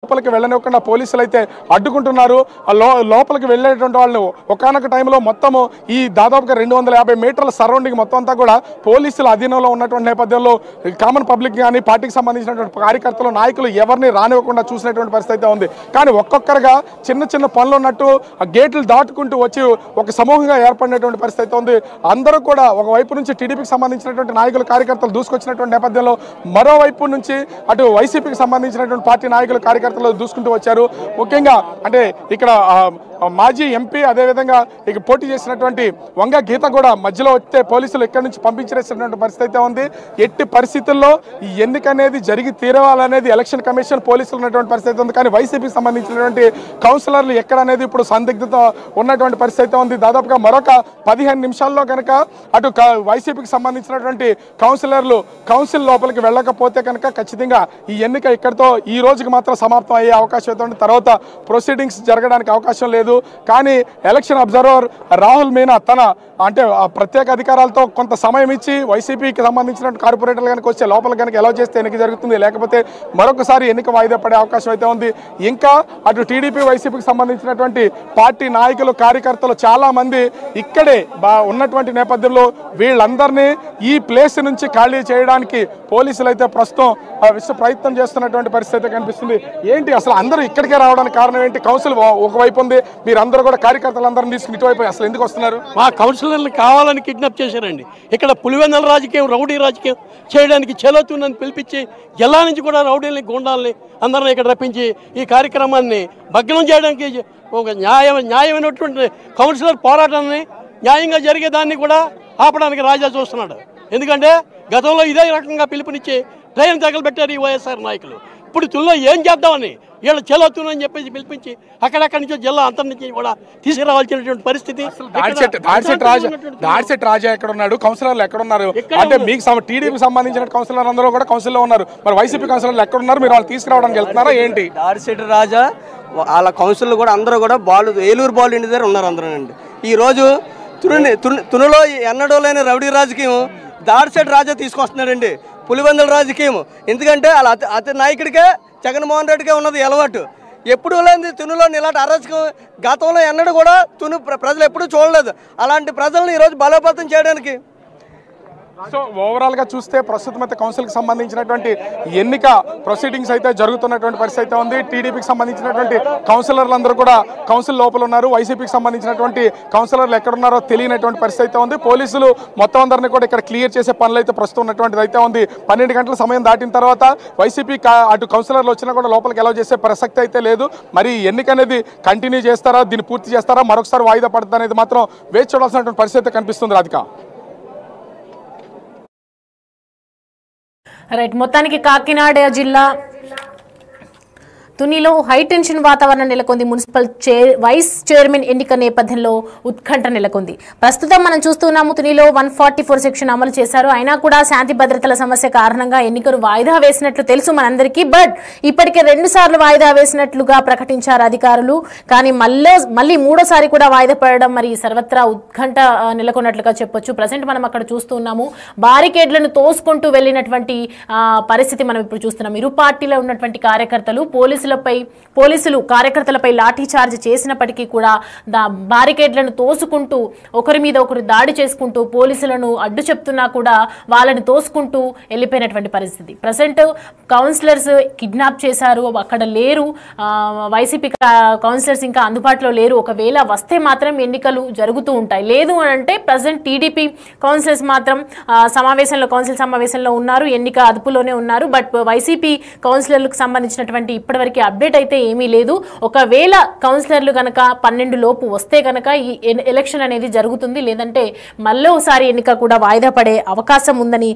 లోపలికి వెళ్ళనివ్వకుండా పోలీసులు అయితే అడ్డుకుంటున్నారు. లోపలికి వెళ్ళేటువంటి వాళ్ళు ఒకానొక టైంలో మొత్తము ఈ దాదాపుగా 250 మీటర్ల సరౌండింగ్ మొత్తం అంతా కూడా పోలీసుల అధీనంలో ఉన్నటువంటి నేపథ్యంలో కామన్ పబ్లిక్ కానీ పార్టీకి సంబంధించినటువంటి కార్యకర్తలు నాయకులు ఎవరిని రానివ్వకుండా చూసినటువంటి పరిస్థితి అయితే ఉంది. కానీ ఒక్కొక్కరుగా చిన్న చిన్న పనులు ఉన్నట్టు ఆ గేట్లు దాటుకుంటూ వచ్చి ఒక సమూహంగా ఏర్పడినటువంటి పరిస్థితి అయితే ఉంది. అందరూ కూడా ఒకవైపు నుంచి టీడీపీకి సంబంధించినటువంటి నాయకులు కార్యకర్తలు దూసుకొచ్చినటువంటి నేపథ్యంలో మరోవైపు నుంచి అటు వైసీపీకి సంబంధించినటువంటి పార్టీ నాయకులు కార్యకర్తలు దూసుకుంటూ వచ్చారు. ముఖ్యంగా అంటే ఇక్కడ మాజీ ఎంపీ అదేవిధంగా ఇక పోటీ చేసినటువంటి వంగ గీత కూడా మధ్యలో వస్తే పోలీసులు ఇక్కడి నుంచి పంపించేసినటువంటి పరిస్థితి అయితే ఉంది. ఎట్టి పరిస్థితుల్లో ఈ ఎన్నిక అనేది జరిగి తీరవాలనేది ఎలక్షన్ కమిషన్ పోలీసులు ఉన్నటువంటి పరిస్థితి ఉంది. కానీ వైసీపీకి సంబంధించినటువంటి కౌన్సిలర్లు ఎక్కడ అనేది ఇప్పుడు సందిగ్ధత ఉన్నటువంటి పరిస్థితి ఉంది. దాదాపుగా మరొక 15 నిమిషాల్లో కనుక అటు వైసీపీకి సంబంధించినటువంటి కౌన్సిలర్లు కౌన్సిల్ లోపలికి వెళ్ళకపోతే కనుక ఖచ్చితంగా ఈ ఎన్నిక ఇక్కడితో ఈ రోజుకి మాత్రం సమాప్తం అయ్యే అవకాశం అయితే ఉంది. తర్వాత ప్రొసీడింగ్స్ జరగడానికి అవకాశం లేదు. కానీ ఎలక్షన్ అబ్జర్వర్ రాహుల్ మీనా తన అంటే ప్రత్యేక అధికారాలతో కొంత సమయం ఇచ్చి వైసీపీకి సంబంధించిన కార్పొరేటర్లు కనుక వచ్చే లోపల కనుక ఎలా చేస్తే ఎన్నిక జరుగుతుంది, లేకపోతే మరొకసారి ఎన్నిక వాయిదా పడే అవకాశం అయితే ఉంది. ఇంకా అటు టీడీపీ వైసీపీకి సంబంధించినటువంటి పార్టీ నాయకులు కార్యకర్తలు చాలా మంది ఇక్కడే ఉన్నటువంటి నేపథ్యంలో వీళ్ళందరినీ ఈ ప్లేస్ నుంచి ఖాళీ చేయడానికి పోలీసులు అయితే ప్రస్తుతం విశ్వ ప్రయత్నం చేస్తున్నటువంటి పరిస్థితి కనిపిస్తుంది. ఏంటి అసలు అందరూ ఇక్కడికే రావడానికి కారణం ఏంటి? కౌన్సిల్ ఒకవైపు ఉంది, మీరందరూ కూడా కార్యకర్తలందరినీ తీసుకుని ఇటువైపు అసలు ఎందుకు వస్తున్నారు? మా కౌన్సిలర్లు కావాలని కిడ్నాప్ చేశారండి. ఇక్కడ పులివెందుల రాజకీయం రౌడీ రాజకీయం చేయడానికి చెలోతుందని పిలిపించి జిల్లా నుంచి కూడా రౌడీలని గుండాలని అందరినీ ఇక్కడ రప్పించి ఈ కార్యక్రమాన్ని భగ్నం చేయడానికి ఒక న్యాయమైనటువంటి కౌన్సిలర్ పోరాటాన్ని న్యాయంగా జరిగేదాన్ని కూడా ఆపడానికి రాజా చూస్తున్నాడు. ఎందుకంటే గతంలో ఇదే రకంగా పిలుపునిచ్చి ట్రైన్ తగలబెట్టారు ఈ వైఎస్ఆర్ నాయకులు. ఇప్పుడు తుల్లో ఏం చేద్దామని వీళ్ళు చెలోతుందని చెప్పేసి పిలిపించి అక్కడక్కడి నుంచి జిల్లా అంతటి నుంచి కూడా తీసుకురావాల్సినటువంటి పరిస్థితి. దాడిశెట్టి రాజా ఎక్కడ ఉన్నాడు? కౌన్సిలర్లు ఎక్కడ ఉన్నారు? అంటే మీకు టీడీపీకి సంబంధించిన కౌన్సిలర్ అందరూ కూడా కౌన్సిల్లో ఉన్నారు. మరి వైసీపీ కౌన్సిలర్లు ఎక్కడ ఉన్నారు? మీరు వాళ్ళు తీసుకురావడానికి వెళ్తున్నారా ఏంటి? దాడిశెట్టి రాజా వాళ్ళ కౌన్సిలర్లు కూడా అందరూ కూడా ఏలూరు బాల్ ఇంటి దగ్గర ఉన్నారు అందరూ అండి. ఈరోజు తునిలో ఎన్నడూ లేని రౌడీ రాజకీయం దాడిశెట్టి రాజా తీసుకొస్తున్నాడండి. పులివెందుల రాజకీయం ఎందుకంటే వాళ్ళ అతి నాయకుడికే జగన్మోహన్ రెడ్డికే ఉన్నది అలవాటు. ఎప్పుడూ లేని తునిలో ఇలాంటి అరాచకం గతంలో ఎన్నడూ కూడా ప్రజలు ఎప్పుడూ చూడలేదు. అలాంటి ప్రజలను ఈరోజు బలోపేతం చేయడానికి సో ఓవరాల్గా చూస్తే ప్రస్తుతం అయితే కౌన్సిల్కి సంబంధించినటువంటి ఎన్నిక ప్రొసీడింగ్స్ అయితే జరుగుతున్నటువంటి పరిస్థితి అయితే ఉంది. టీడీపీకి సంబంధించినటువంటి కౌన్సిలర్లు అందరూ కూడా కౌన్సిల్ లోపల ఉన్నారు. వైసీపీకి సంబంధించినటువంటి కౌన్సిలర్లు ఎక్కడున్నారో తెలియనటువంటి పరిస్థితి అయితే ఉంది. పోలీసులు మొత్తం అందరినీ కూడా ఇక్కడ క్లియర్ చేసే పనులు అయితే ప్రస్తుతం ఉన్నటువంటిది అయితే ఉంది. 12 గంటల సమయం దాటిన తర్వాత వైసీపీ అటు కౌన్సిలర్లు వచ్చినా కూడా లోపలికి ఎలా చేసే ప్రసక్తి అయితే లేదు. మరి ఎన్నిక అనేది కంటిన్యూ చేస్తారా, దీన్ని పూర్తి చేస్తారా, మరొకసారి వాయిదా పడుతుంది అనేది మాత్రం వేచి చూడాల్సినటువంటి పరిస్థితి కనిపిస్తుంది. రాధిక రైట్. మొత్తానికి కాకినాడ జిల్లా తునిలో హైటెన్షన్ వాతావరణం నెలకొంది. మున్సిపల్ వైస్ చైర్మన్ ఎన్నిక నేపథ్యంలో ఉత్కంఠ నెలకొంది. ప్రస్తుతం మనం చూస్తున్నాము తునిలో 144 సెక్షన్ అమలు చేశారు. అయినా కూడా శాంతి భద్రతల సమస్య కారణంగా ఎన్నికలు వాయిదా వేసినట్లు తెలుసు మనందరికీ. బట్ ఇప్పటికే 2 సార్లు వాయిదా వేసినట్లుగా ప్రకటించారు అధికారులు. కానీ మళ్ళీ 3వ సారి కూడా వాయిదా పడడం మరి సర్వత్రా ఉత్కంఠ నెలకొన్నట్లుగా చెప్పొచ్చు. ప్రజెంట్ మనం అక్కడ చూస్తున్నాము బారికేడ్లను తోసుకుంటూ వెళ్ళినటువంటి పరిస్థితి మనం ఇప్పుడు చూస్తున్నాం. ఇరు పార్టీలో ఉన్నటువంటి కార్యకర్తలు పోలీసులు కార్యకర్తలపై లాఠీ చార్జ్ చేసినప్పటికీ కూడా బారికేడ్లను తోసుకుంటూ ఒకరి మీద ఒకరు దాడి చేసుకుంటూ పోలీసులను అడ్డు చెప్తున్నా కూడా వాళ్ళని తోసుకుంటూ వెళ్ళిపోయినటువంటి పరిస్థితి. ప్రజెంట్ కౌన్సిలర్స్ కిడ్నాప్ చేశారు, అక్కడ లేరు. వైసీపీ కౌన్సిలర్స్ ఇంకా అందుబాటులో లేరు. ఒకవేళ వస్తే మాత్రం ఎన్నికలు జరుగుతూ ఉంటాయి. లేదు అని అంటే ప్రజెంట్ టీడీపీ కౌన్సిలర్స్ మాత్రం కౌన్సిల్ సమావేశంలో ఉన్నారు, ఎన్నిక అదుపులోనే ఉన్నారు. బట్ వైసీపీ కౌన్సిలర్లకు సంబంధించినటువంటి ఇప్పటివరకు అప్డేట్ అయితే ఏమీ లేదు. ఒకవేళ కౌన్సిలర్లు కనుక 12 లోపు వస్తే కనుక ఈ ఎలక్షన్ అనేది జరుగుతుంది. లేదంటే మళ్ళీసారి ఎన్నిక కూడా వాయిదా పడే అవకాశం ఉందని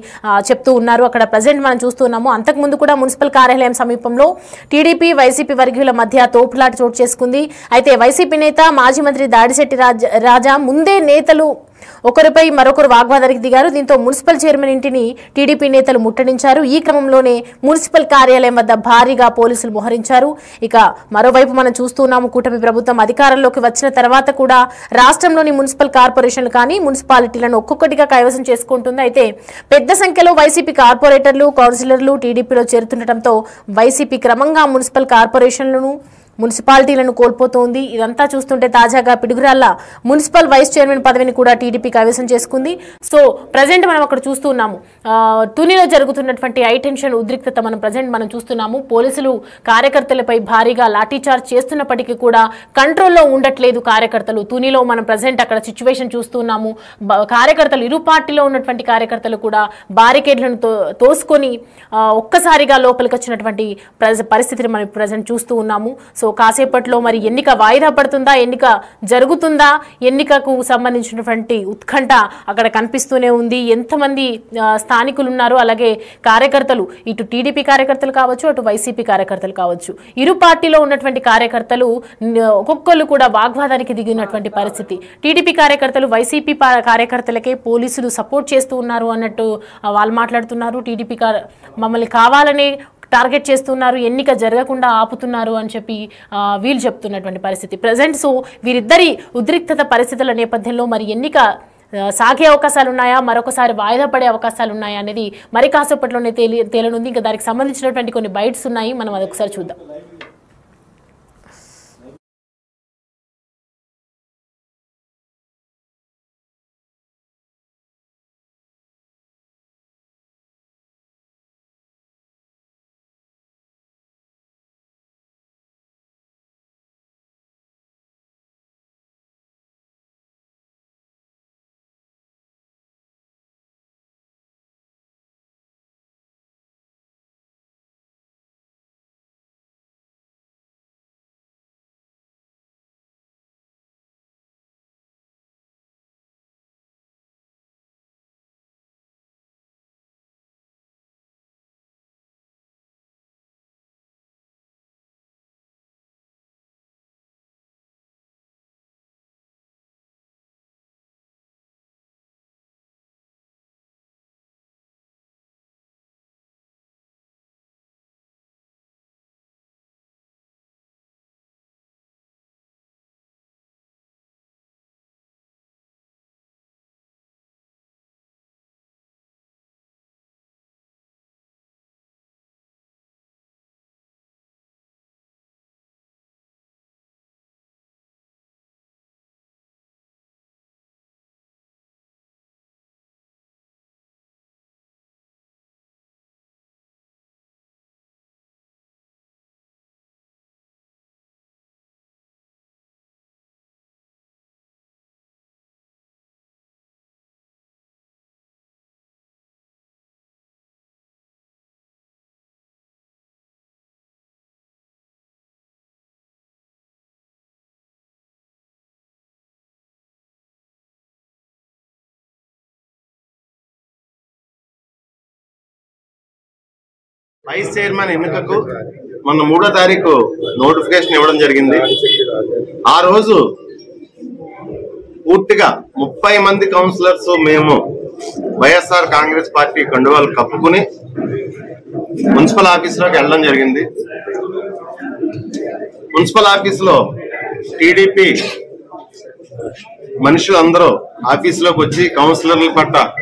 చెప్తూ ఉన్నారు. అక్కడ ప్రజెంట్ మనం చూస్తున్నాము. అంతకుముందు కూడా మున్సిపల్ కార్యాలయం సమీపంలో టీడీపీ వైసీపీ వర్గీయుల మధ్య తోపులాట చోటు చేసుకుంది. అయితే వైసీపీ నేత మాజీ మంత్రి దాడిశెట్టి రాజా ముందే నేతలు ఒకరిపై మరొకరు వాగ్వాదానికి దిగారు. దీంతో మున్సిపల్ చైర్మన్ ఇంటిని టీడీపీ నేతలు ముట్టడించారు. ఈ క్రమంలోనే మున్సిపల్ కార్యాలయం వద్ద భారీగా పోలీసులు మోహరించారు. ఇక మరోవైపు మనం చూస్తున్నాము, కూటమి ప్రభుత్వం అధికారంలోకి వచ్చిన తర్వాత కూడా రాష్ట్రంలోని మున్సిపల్ కార్పొరేషన్లు కానీ మున్సిపాలిటీలను ఒక్కొక్కటిగా కైవసం చేసుకుంటుంది. అయితే పెద్ద సంఖ్యలో వైసీపీ కార్పొరేటర్లు, కౌన్సిలర్లు టీడీపీలో చేరుతుండటంతో వైసీపీ క్రమంగా మున్సిపల్ కార్పొరేషన్లను, మున్సిపాలిటీలను కోల్పోతోంది. ఇదంతా చూస్తుంటే తాజాగా పిడుగురాళ్ల మున్సిపల్ వైస్ చైర్మన్ పదవిని కూడా టీడీపీ కైవసం చేసుకుంది. సో ప్రజెంట్ మనం అక్కడ చూస్తున్నాము, తునిలో జరుగుతున్నటువంటి హైటెన్షన్ ఉద్రిక్తత మనం చూస్తున్నాము. పోలీసులు కార్యకర్తలపై భారీగా లాఠీచార్జ్ చేస్తున్నప్పటికీ కూడా కంట్రోల్లో ఉండట్లేదు కార్యకర్తలు. తునిలో మనం ప్రజెంట్ అక్కడ సిచ్యువేషన్ చూస్తున్నాము. కార్యకర్తలు, ఇరు పార్టీలో ఉన్నటువంటి కార్యకర్తలు కూడా బారికేడ్లను తోసుకొని ఒక్కసారిగా లోపలికి వచ్చినటువంటి పరిస్థితిని మనం ప్రజెంట్ చూస్తూ ఉన్నాము. సో కాసేపట్లో మరి ఎన్నిక వాయిదా పడుతుందా, ఎన్నిక జరుగుతుందా, ఎన్నికకు సంబంధించినటువంటి ఉత్కంఠ అక్కడ కనిపిస్తూనే ఉంది. ఎంతమంది స్థానికులు ఉన్నారు, అలాగే కార్యకర్తలు, ఇటు టీడీపీ కార్యకర్తలు కావచ్చు, అటు వైసీపీ కార్యకర్తలు కావచ్చు, ఇరు పార్టీలో ఉన్నటువంటి కార్యకర్తలు ఒక్కొక్కరు కూడా వాగ్వాదానికి దిగినటువంటి పరిస్థితి. టీడీపీ కార్యకర్తలు వైసీపీ కార్యకర్తలకే పోలీసులు సపోర్ట్ చేస్తూ ఉన్నారు అన్నట్టు వాళ్ళు మాట్లాడుతున్నారు. టీడీపీ మమ్మల్ని కావాలనే టార్గెట్ చేస్తున్నారు, ఎన్నిక జరగకుండా ఆపుతున్నారు అని చెప్పి వీళ్ళు చెప్తున్నటువంటి పరిస్థితి ప్రజెంట్. సో వీరిద్దరి ఉద్రిక్తత పరిస్థితుల నేపథ్యంలో మరి ఎన్నిక సాగే అవకాశాలు ఉన్నాయా, మరొకసారి వాయిదా పడే అవకాశాలు ఉన్నాయా అనేది మరి కాసేపట్లోనే తేలనుంది. ఇంకా దానికి సంబంధించినటువంటి కొన్ని బైట్స్ ఉన్నాయి, మనం అదొకసారి చూద్దాం. వైస్ చైర్మన్ ఎన్నికకు మొన్న 3వ తారీఖు నోటిఫికేషన్ ఇవ్వడం జరిగింది. ఆ రోజు పూర్తిగా 30 మంది కౌన్సిలర్స్ మేము వైఎస్ఆర్ కాంగ్రెస్ పార్టీ కండువాలు కప్పుకుని మున్సిపల్ ఆఫీసులోకి వెళ్ళడం జరిగింది. మున్సిపల్ ఆఫీసులో టీడీపీ మనుషులందరూ ఆఫీసులోకి వచ్చి కౌన్సిలర్ల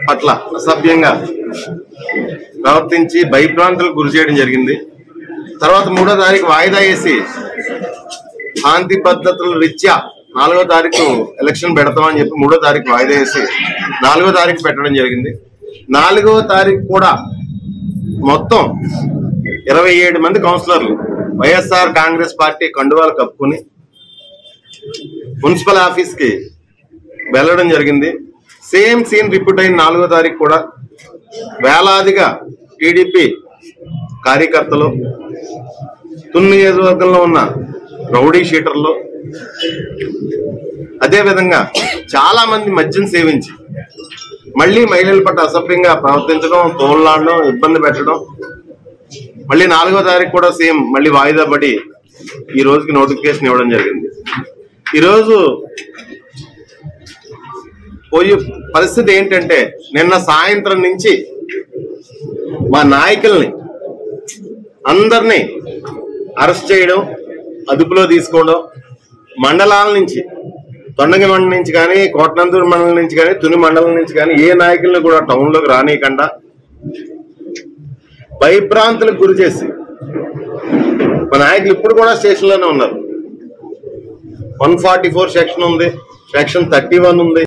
పట్ల అసభ్యంగా ప్రవర్తించి భయభ్రాంతులకు గురి చేయడం జరిగింది. తర్వాత 3వ తారీఖు వాయిదా వేసి శాంతి పద్ధతుల రీత్యా 4వ తారీఖు ఎలక్షన్ పెడతామని చెప్పి 3వ తారీఖు వాయిదా వేసి 4వ తారీఖు పెట్టడం జరిగింది. 4వ తారీఖు కూడా మొత్తం 27 మంది కౌన్సిలర్లు వైఎస్ఆర్ కాంగ్రెస్ పార్టీ కండువాలు కప్పుకుని మున్సిపల్ ఆఫీస్కి వెళ్ళడం జరిగింది. సేమ్ సీన్ రిపీట్ అయిన 4వ తారీఖు కూడా వేలాదిగా టీడీపీ కార్యకర్తలు, తుని నియోజకవర్గంలో ఉన్న రౌడీ షీటర్లు, అదేవిధంగా చాలా మంది మద్యం సేవించి మళ్ళీ మహిళల పట్ల అసభ్యంగా ప్రవర్తించడం, తోళ్లాడడం, ఇబ్బంది పెట్టడం, మళ్ళీ 4వ తారీఖు కూడా సేమ్ మళ్ళీ వాయిదా పడి ఈ రోజుకి నోటిఫికేషన్ ఇవ్వడం జరిగింది. ఈరోజు పోయే పరిస్థితి ఏంటంటే నిన్న సాయంత్రం నుంచి మా నాయకుల్ని అందరినీ అరెస్ట్ చేయడం, అదుపులో తీసుకోవడం, మండలాల నుంచి తొండంగి మండలం నుంచి కానీ, కోటనందూరు మండలం నుంచి కానీ, తుని మండలం నుంచి కానీ ఏ నాయకులను కూడా టౌన్లోకి రానియకుండా భయభ్రాంతులకు గురి చేసి మా నాయకులు ఇప్పుడు కూడా స్టేషన్లోనే ఉన్నారు. 144 సెక్షన్ ఉంది, సెక్షన్ 31 ఉంది.